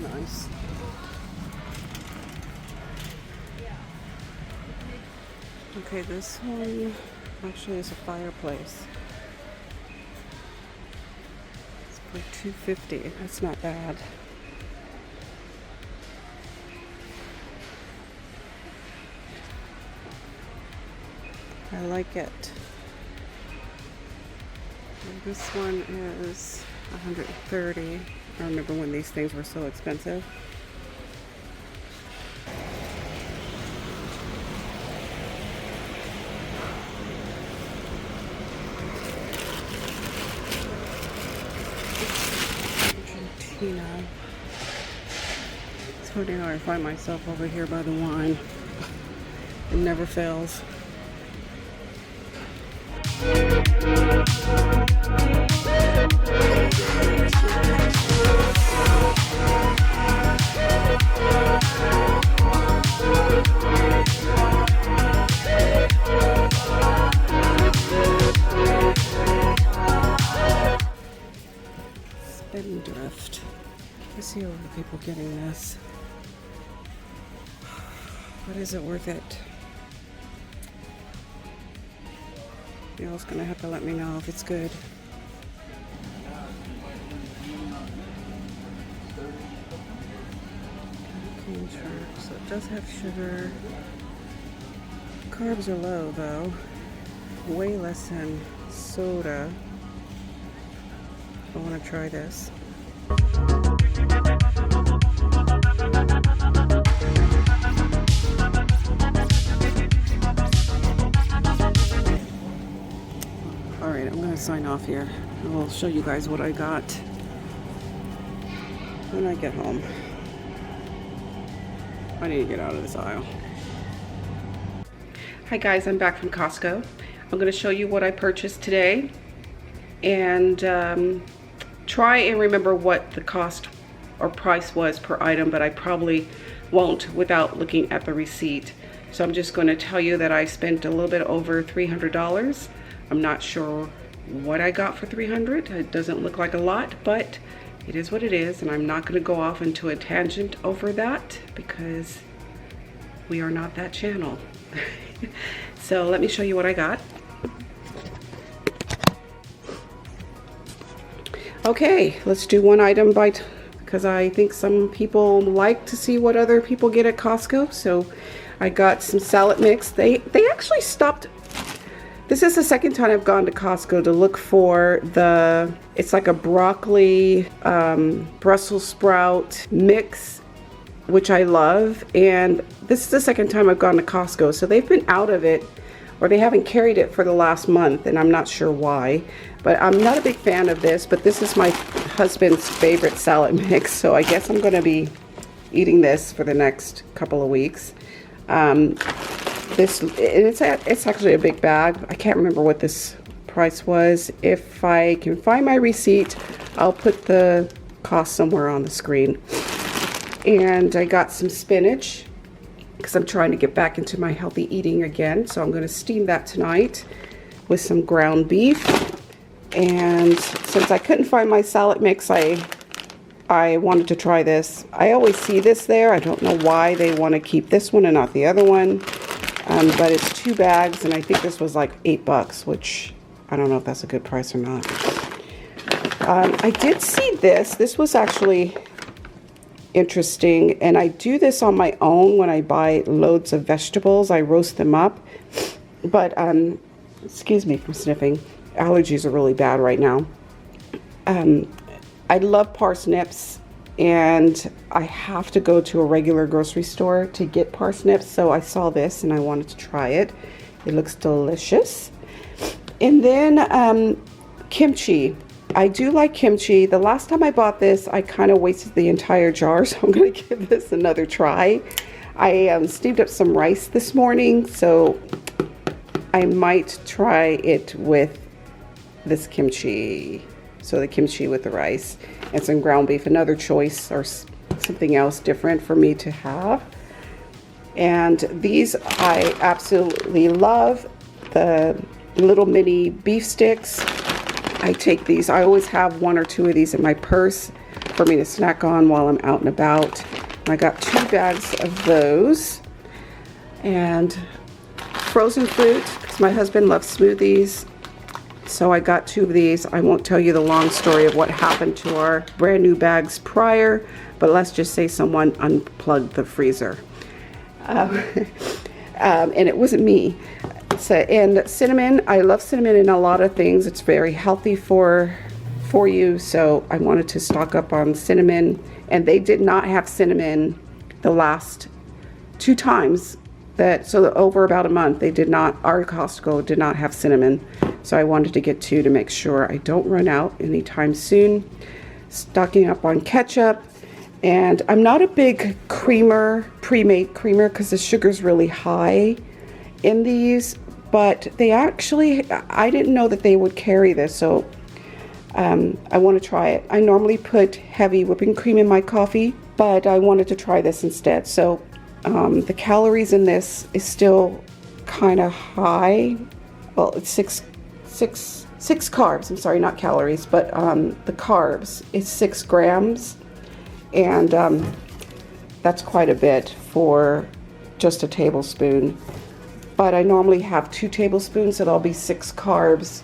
nice. Okay, this one actually is a fireplace. It's for $250. That's not bad. I like it. And this one is $130. I remember when these things were so expensive. Argentina. It's funny how I find myself over here by the wine. It never fails. Spindrift. I see a lot of people getting this. But is it worth it? Y'all's gonna have to let me know if it's good. Cane sugar. So it does have sugar. Carbs are low though. Way less than soda. I want to try this. Alright, I'm going to sign off here. I will show you guys what I got when I get home. I need to get out of this aisle. Hi guys, I'm back from Costco. I'm going to show you what I purchased today and try and remember what the cost or price was per item, but I probably won't without looking at the receipt. So I'm just going to tell you that I spent a little bit over $300. I'm not sure what I got for $300. It doesn't look like a lot, but it is what it is, and I'm not going to go off into a tangent over that because we are not that channel. So let me show you what I got. Okay, let's do one item because I think some people like to see what other people get at Costco. So I got some salad mix. They actually stopped. This is the second time I've gone to Costco to look for it's like a broccoli, Brussels sprout mix, which I love. And this is the second time I've gone to Costco. So they've been out of it, or they haven't carried it for the last month, and I'm not sure why. But I'm not a big fan of this, but this is my husband's favorite salad mix, so I guess I'm going to be eating this for the next couple of weeks. It's actually a big bag. I can't remember what this price was. If I can find my receipt, I'll put the cost somewhere on the screen. And I got some spinach because I'm trying to get back into my healthy eating again. So I'm going to steam that tonight with some ground beef. And since I couldn't find my salad mix, I wanted to try this. I always see this there. I don't know why they want to keep this one and not the other one. But it's 2 bags, and I think this was like $8, which I don't know if that's a good price or not. I did see this. This was actually interesting, and I do this on my own when I buy loads of vegetables. I roast them up. But, excuse me for sniffing. Allergies are really bad right now. I love parsnips, and I have to go to a regular grocery store to get parsnips, so I saw this and I wanted to try it. It looks delicious. And then kimchi. I do like kimchi. The last time I bought this, I kind of wasted the entire jar, so I'm going to give this another try. I steamed up some rice this morning, so I might try it with this kimchi. So the kimchi with the rice and some ground beef, another choice or something else different for me to have. And these I absolutely love. The little mini beef sticks. I take these. I always have 1 or 2 of these in my purse. for me to snack on while I'm out and about. I got 2 bags of those. And frozen fruit, because my husband loves smoothies. So I got 2 of these. I won't tell you the long story of what happened to our brand new bags prior, but let's just say someone unplugged the freezer. And it wasn't me. So, and cinnamon, I love cinnamon in a lot of things. It's very healthy for you. So I wanted to stock up on cinnamon, and they did not have cinnamon the last 2 times. So over about a month, they did not, our Costco did not have cinnamon. So I wanted to get 2 to make sure I don't run out anytime soon. Stocking up on ketchup. And I'm not a big creamer, pre-made creamer, because the sugar's really high in these. But they actually, I didn't know that they would carry this, so I want to try it. I normally put heavy whipping cream in my coffee, but I wanted to try this instead. So the calories in this is still kind of high. Well, it's six carbs. I'm sorry, not calories, but the carbs is 6 grams. And that's quite a bit for just a tablespoon. But I normally have 2 tablespoons, so that'll be 6 carbs,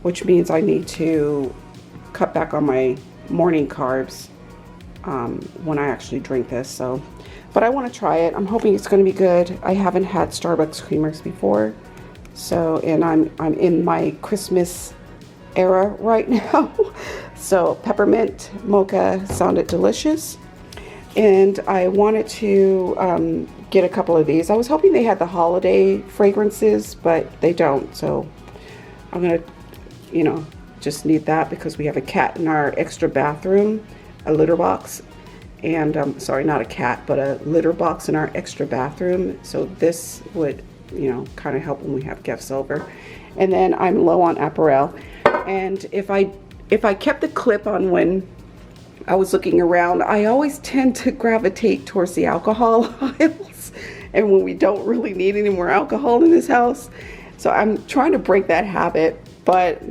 which means I need to cut back on my morning carbs when I actually drink this. So, but I want to try it. I'm hoping it's going to be good. I haven't had Starbucks creamers before, so, and I'm in my Christmas era right now. So peppermint mocha sounded delicious, and I wanted to get a couple of these. I was hoping they had the holiday fragrances, but they don't. So I'm gonna, just need that because we have a cat in our extra bathroom, a litter box, and sorry, not a cat, but a litter box in our extra bathroom. So this would, kind of help when we have guests over. And then I'm low on apparel, and if I kept the clip on when I was looking around, I always tend to gravitate towards the alcohol aisles, and when we don't really need any more alcohol in this house. So I'm trying to break that habit, but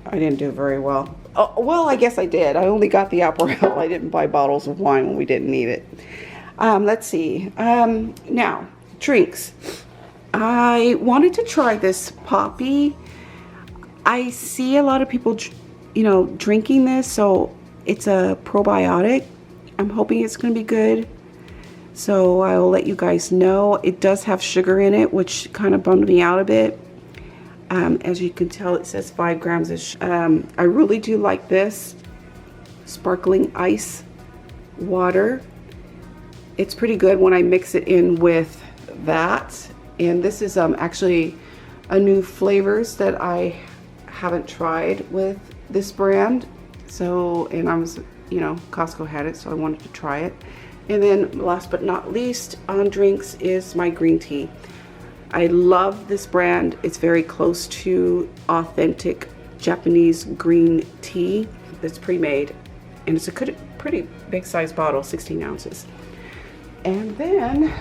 I didn't do very well. Oh, well, I guess I did. I only got the apparel. I didn't buy bottles of wine when we didn't need it. Let's see. Now, drinks. I wanted to try this Poppy. I see a lot of people drinking this, so it's a probiotic. I'm hoping it's going to be good, so I will let you guys know. It does have sugar in it, which kind of bummed me out a bit. As you can tell, it says 5 grams of sugar. I really do like this sparkling ice water. It's pretty good when I mix it in with that, and this is actually a new flavors that I haven't tried with this brand. So, and I was, Costco had it, so I wanted to try it. And then last but not least on drinks is my green tea. I love this brand. It's very close to authentic Japanese green tea that's pre-made, and it's a pretty big size bottle, 16 ounces. And then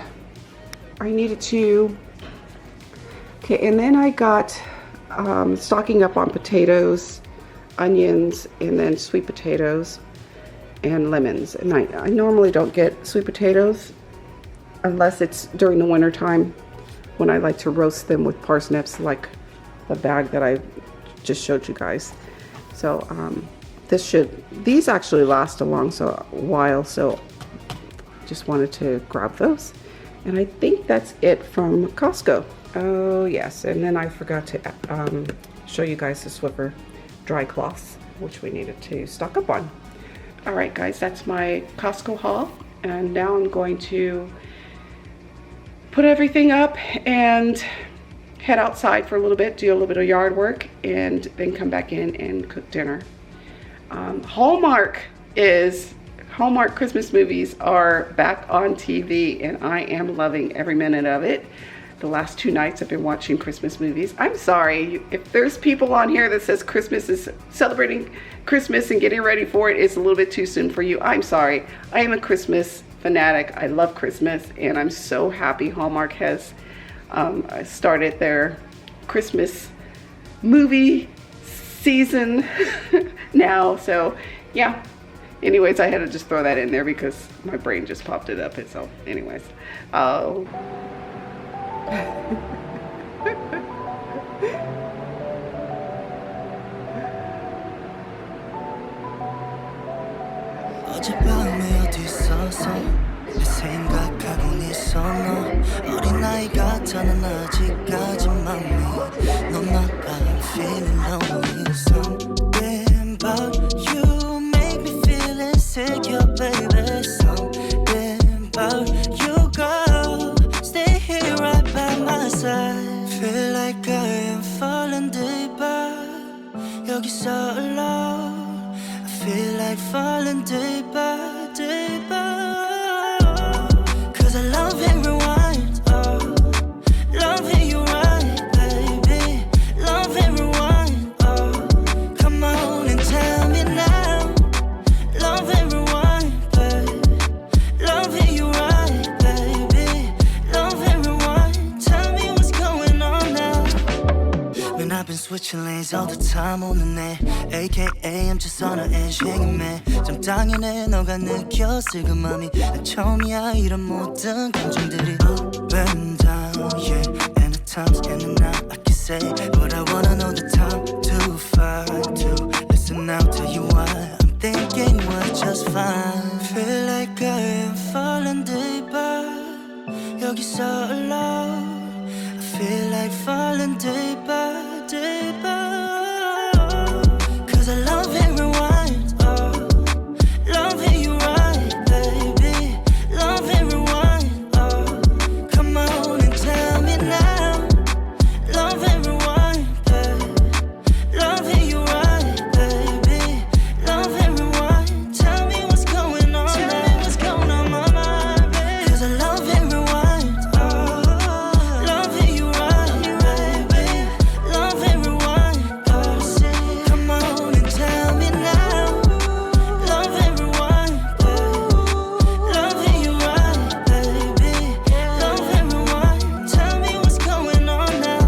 I needed to, and then I got stocking up on potatoes, onions, and then sweet potatoes and lemons. And I normally don't get sweet potatoes unless it's during the winter time, when I like to roast them with parsnips, like the bag that I just showed you guys. So these actually last a while, so just wanted to grab those. And I think that's it from Costco. Oh yes, and then I forgot to show you guys the Swiffer dry cloths, which we needed to stock up on. All right guys, that's my Costco haul, and now I'm going to put everything up and head outside for a little bit, do a little bit of yard work, and then come back in and cook dinner. Hallmark Christmas movies are back on TV, and I am loving every minute of it. The last 2 nights I've been watching Christmas movies. I'm sorry, if there's people on here that says Christmas is celebrating Christmas and getting ready for it, it's a little bit too soon for you. I'm sorry. I am a Christmas fanatic. I love Christmas, and I'm so happy Hallmark has started their Christmas movie season now. So yeah, Anyways, I had to just throw that in there because my brain just popped it up. So anyways, oh. 어젯밤에 어디 있었어 내 생각하곤 있어 너 어린아이 같아 난 아직까지 맘이 넌 not I'm feeling lonely Something about you make me feel insecure baby Something about you girl Stay here right by my side Feel like I am falling deeper 여기서 alone I feel like falling deeper, deeper Cause I love and rewind, oh Love and you right, baby Love and rewind, oh Come on and tell me now Love and rewind, baby Love and you right, baby Love and rewind Tell me what's going on now Man, I've been switching lanes all the time 오늘 내 AKA I'm just on an edge hanging man 좀 당연해 너가 느꼈을 그 맘이 난 처음이야 이런 모든 감정들이 Up and down yeah And at times in and out I can say But I wanna know the time to find to Listen now tell you why I'm thinking we're just fine Feel like I am falling deeper 여기서 alone I feel like falling deeper, deeper Cause I love and rewind, oh Love and you right, baby Love and rewind, oh Come on and tell me now Love and rewind, baby Love and you right, baby Love and rewind Tell me what's going on, tell me what's going on my mind, baby Cause I love and rewind, oh Love and you right, baby Love and rewind, oh Come on and tell me now Love and rewind, Love and you right, baby Love and rewind Tell me what's going on now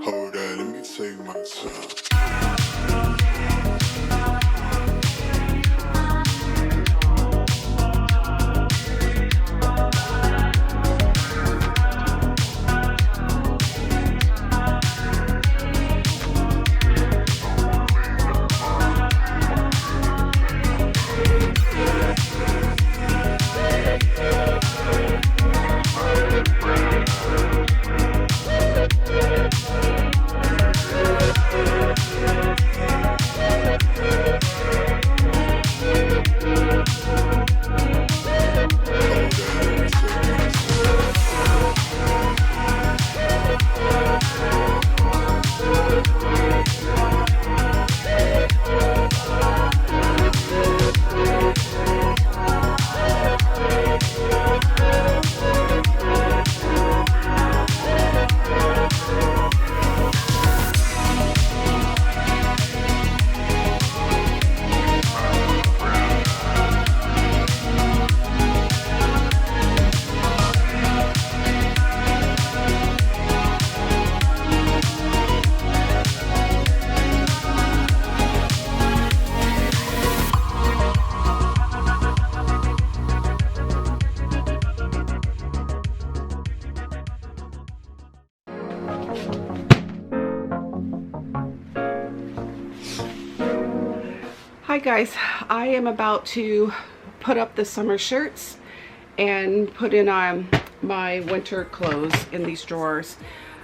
Hold on, let me take my time. Hi guys, I am about to put up the summer shirts and put in my winter clothes in these drawers.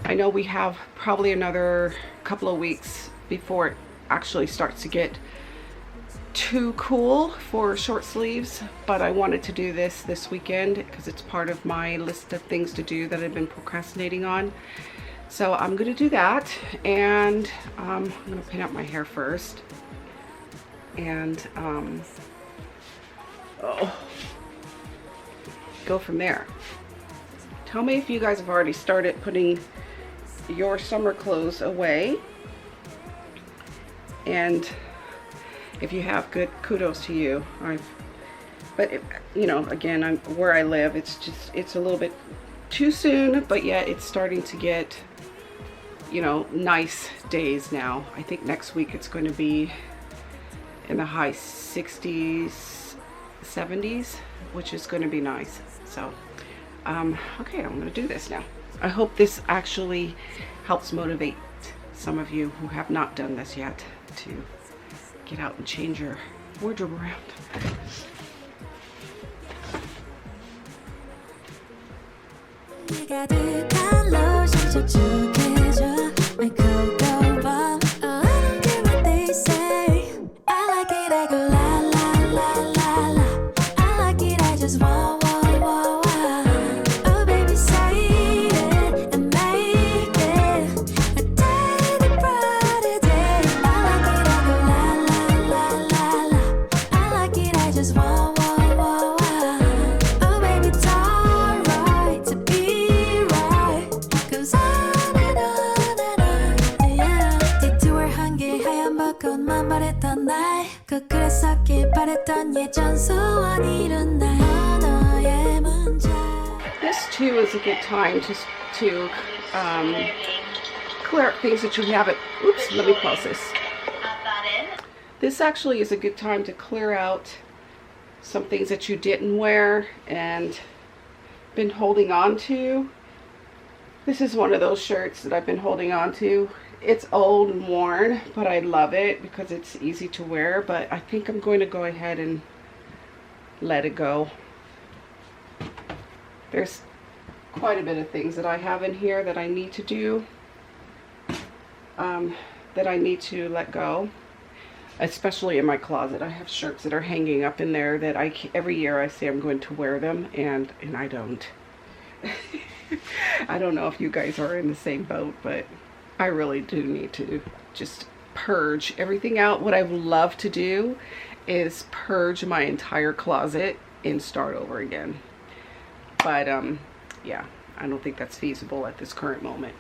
I know we have probably another couple of weeks before it actually starts to get too cool for short sleeves, but I wanted to do this weekend because it's part of my list of things to do that I've been procrastinating on. So I'm gonna do that, and I'm gonna pin up my hair first. and go from there. Tell me if you guys have already started putting your summer clothes away, and if you have, good, kudos to you. But you know, again, where I live, it's a little bit too soon, but yet it's starting to get, you know, nice days now. I think next week it's going to be in the high 60s, 70s, which is going to be nice. So, okay, I'm going to do this now. I hope this actually helps motivate some of you who have not done this yet to get out and change your wardrobe around. This too is a good time to clear up things that you haven't. Oops, let me pause this. This actually is a good time to clear out some things that you didn't wear and been holding on to. This is one of those shirts that I've been holding on to. It's old and worn, but I love it because it's easy to wear. But I think I'm going to go ahead and let it go. There's quite a bit of things that I have in here that I need to do, that I need to let go, especially in my closet. I have shirts that are hanging up in there that every year I say I'm going to wear them, and I don't. I don't know if you guys are in the same boat, but I really do need to just purge everything out. What I would love to do is purge my entire closet and start over again. But yeah, I don't think that's feasible at this current moment.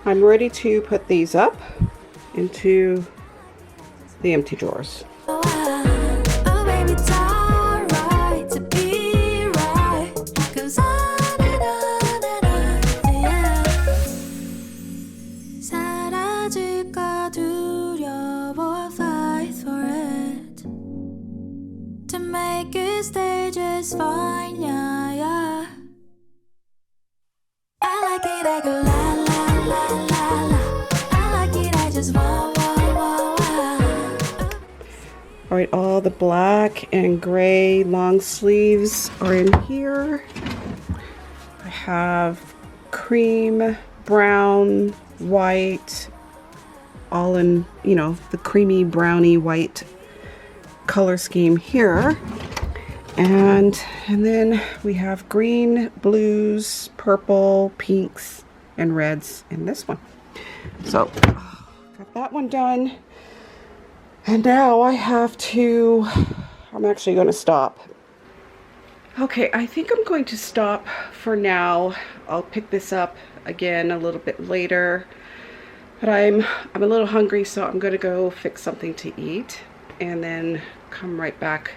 I'm ready to put these up into the empty drawers. All right, all the black and gray long sleeves are in here. I have cream, brown, white, all in, you know, the creamy browny white color scheme here. And then we have green, blues, purple, pinks, and reds in this one. So got that one done. And now I have to, I'm actually going to stop. Okay, I think I'm going to stop for now. I'll pick this up again a little bit later. But I'm a little hungry, so I'm going to go fix something to eat and then come right back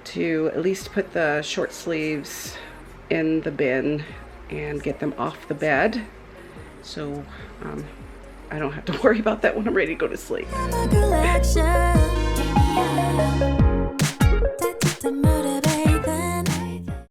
to at least put the short sleeves in the bin and get them off the bed. So I don't have to worry about that when I'm ready to go to sleep.